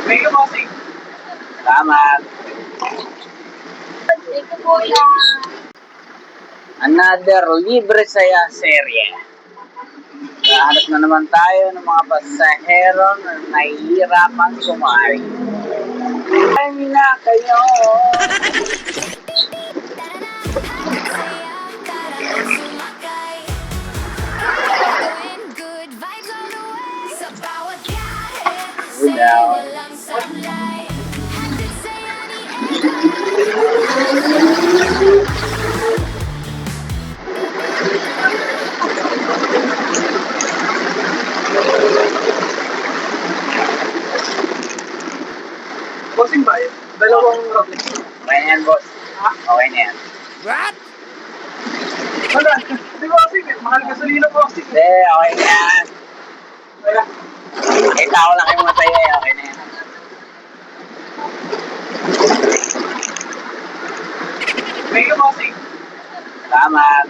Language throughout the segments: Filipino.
Thank you, bossing. Salamat. Thank you, kuya. Another libre saya serye. Nahanap na naman tayo ng mga pasahero na nahihirapang kumain. Time na kayo. Bossing ba yun? Dalawang rocket. Okay na yan, boss. Okay na yan. Wala. Di bossing eh. Mahal gasolina bossing. Hindi, okay na yan. Wala. Kita ko lang kayo masaya eh. Okay na yan. Thank you, bossing. Salamat.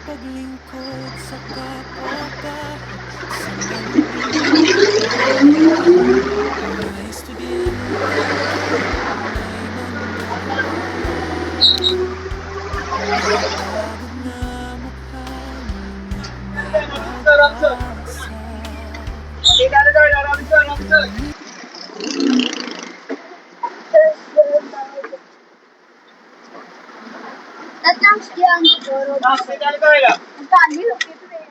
Paglingkod sa kapwa nais to be Tatang diyan siguro. Ang dami ng dito eh.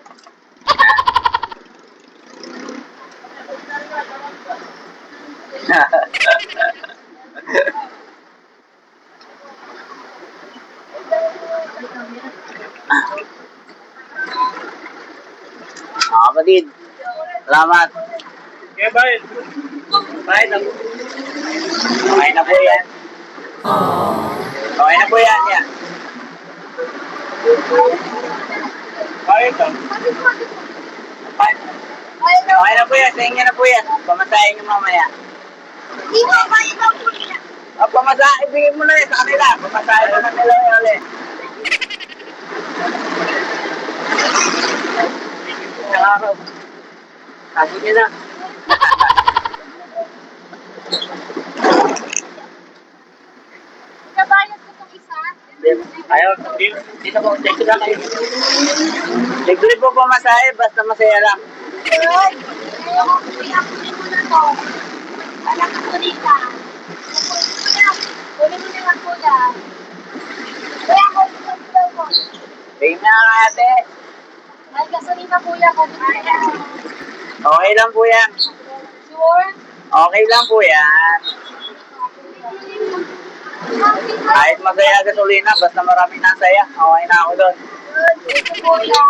Kapatid. Salamat. Okay, bye. Okay na. Okay na po yan. Okay na po yan. Yan. Bye ito. Okay na po yan. Sa inyo na po yan. Pamasahin nyo mamaya. Hindi mo kayo na po niya. Pamasahin. Ibigay mo na rin sa kanila. Pamasahin mo na nila yun ulit. Nakakaw. Sabi niyo na. Nabayad ko itong isa. Ayaw. Dito po. Check ko lang kayo. Libre po pamasahe. Basta masaya lang. Good. Kaya ko kuya, kunin mo na to. Anak ko rita. Kunin mo na lang kuya. Kaya ko ito ko. Tingnan nga ate. May gasolina kuya ko. Okay lang po yan. Sure? Okay lang po yan. Kahit masaya gasolina, basta marami nasaya. Okay na ako doon. Good. Ito kuya.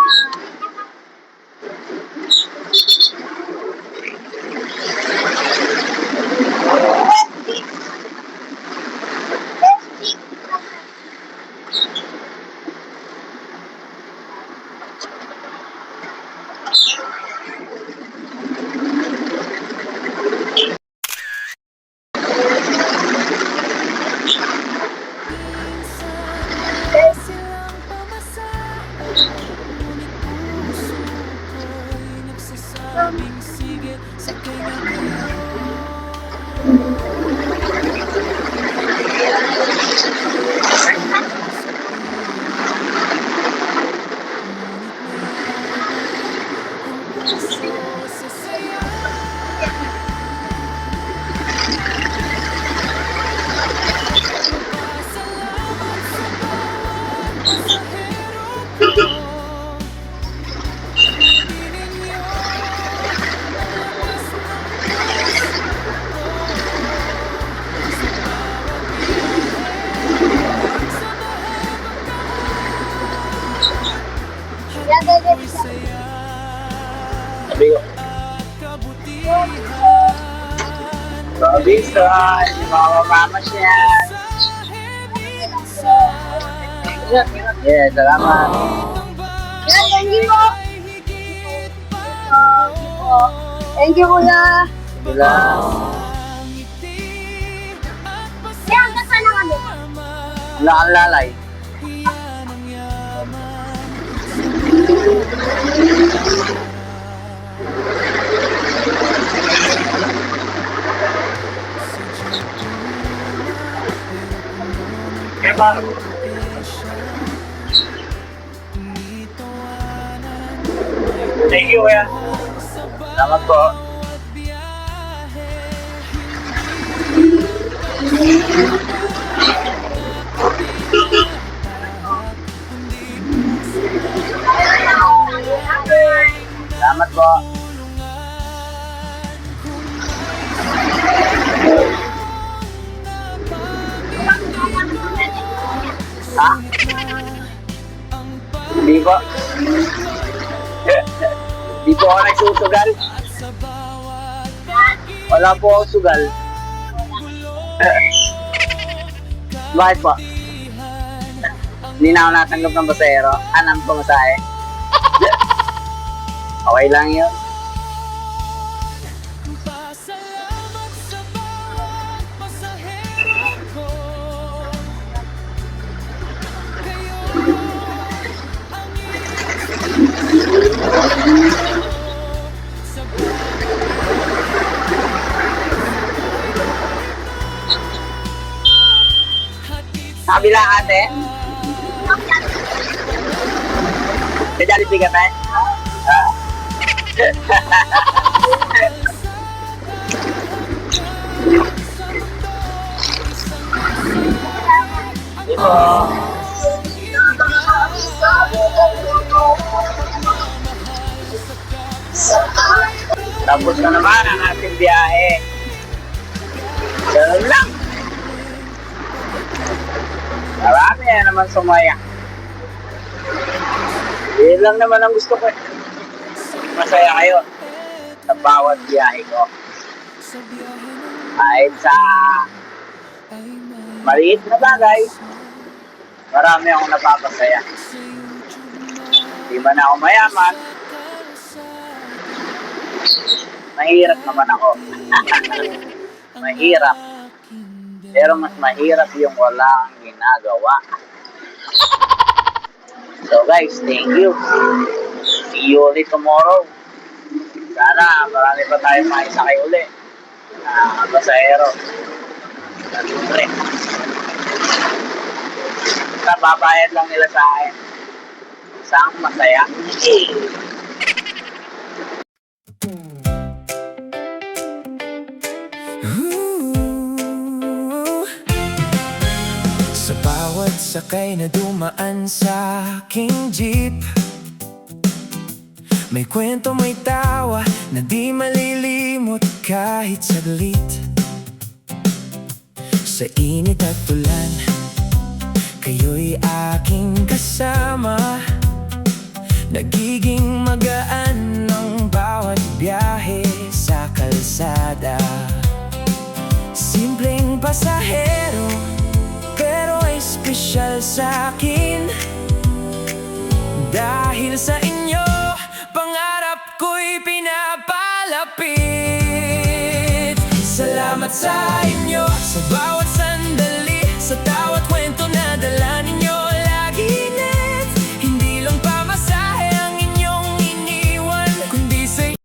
silang pamasa. Ngunit puso ko'y nagsasabing sige, sakay na kayo. Yan, yan, yan. Saya Sabi ko, Robinson, yung mga mamamas yan. Yeah, salamat. Yan, thank you po. Thank you, kuya. Sige lang. Yan, nasa na kami. Wala kang lalay. Kaya paano? Thank you, kuya. Salamat po. Salamat po. Ha? Hindi po. Hindi po ako nagsusugal. Wala po ako sugal. Bakit po? Hindi na ako natanggap ng basero. Anong pumasahe? Okay lang yun. Pasalamat sa bawat pasahero ko. Kayo ang sa hatid Sa kabila ate. Sa Jollibee ka tayo? Ito. Tapos na naman ang ating biyahe. Ganun lang. Marami na naman sumaya. Yun lang naman ang gusto ko. Masaya kayo sa bawat biyahe ko. Kahit sa maliit na bagay, marami akong napapasaya. Hindi man ako mayaman, mahirap naman ako. Mahirap. Pero mas mahirap yung wala kang ginagawa. So guys, thank you. See you ulit tomorrow. Sana marami pa tayong maisakay uli. Basahero. Libre. Basta babayad lang nila sa akin. Isang masaya. Sa bawat sakay na dumaan sa aking jeep, may kwento, may tawa na di malilimot kahit saglit. Sa init at ulan, kayo'y aking kasama. Nagiging magaan ng bawat biyahe sa kalsada. Simpleng pasahero, pero espesyal sa akin. Dahil sa inyo, pangarap ko'y pinapalapit. Salamat sa inyo, sa bawat